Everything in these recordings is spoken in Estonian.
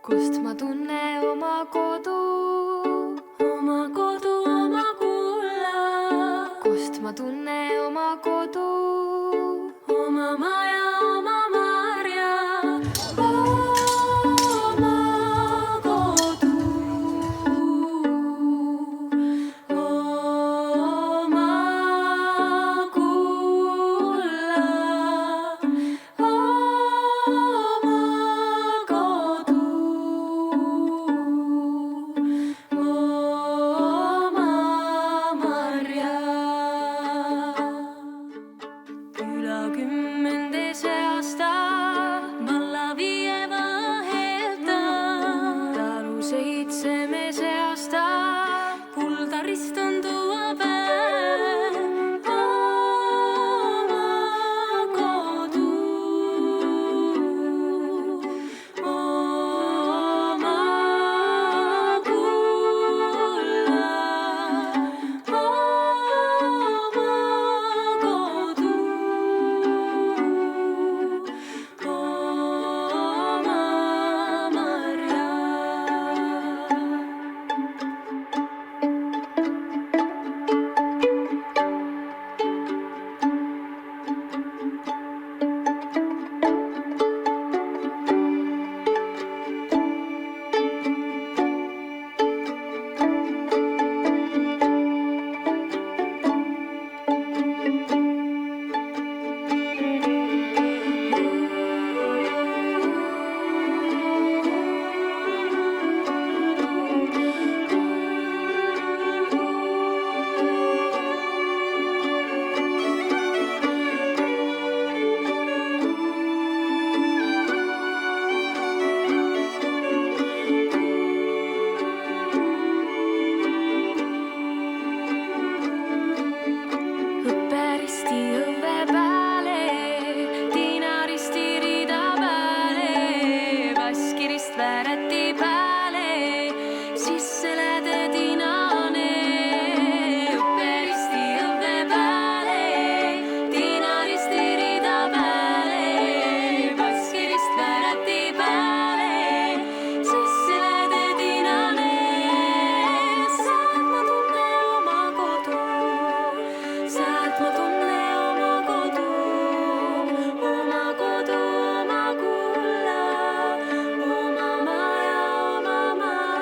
kust ma tunne oma kodu, oma kulla, kust ma tunne oma kodu, oma maja, oma marja, oma kodu, oma kulla, oma kodu, oma marja. Küla 10. aasta, valla 5 vahelta, talu 7. aasta, kuldarist on tuua päev. Oma kodu, oma kulla, oma kodu, oma marja. Õpperisti õue peale, Tiinaristi rida peale, Baskirist vääreti peale, sisse läde Tiinane. Õpperisti õue peale, Tiinaristi rida peale, Baskirist vääreti peale, sisse läde Tiinane. Saad ma tunne oma kodu, saad ma tunne oma kodu, oma kodu, oma kulla, oma maja, oma marja.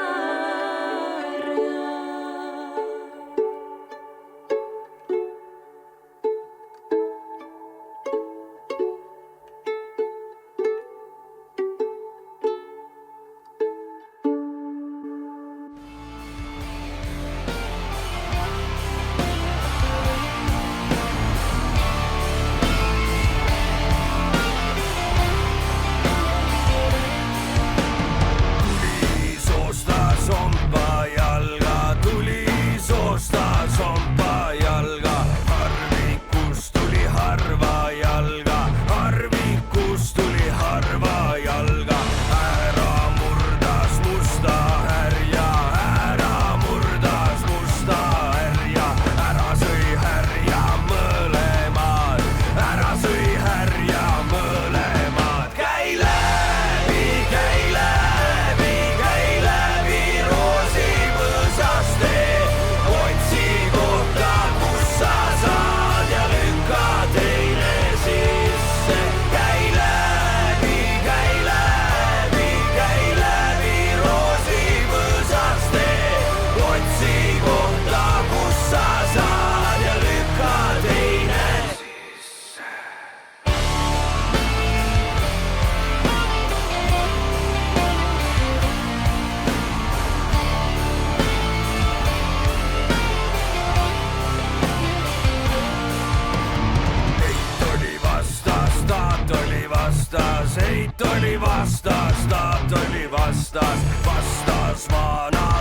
Tuli soosta sompa jalga, harvikus tuli harva jalga, harvikus tuli harva jalga. Ära murdas musta härja, ära murdas musta härja, ära sõi härja mõlemad, ära sõi härja mõlemad. Käi läbi, käi läbi, käi läbi roosipõõsast tee, otsi kohta, kus sa saad ja lükka teine sisse. Käi läbi, käi läbi, käi läbi roosipõõsast tee, otsi kohta, kus sa saad ja lükka teine sisse. Heit oli vastas, taat oli vastas, heit oli vastas, taat oli vastas, vastas vana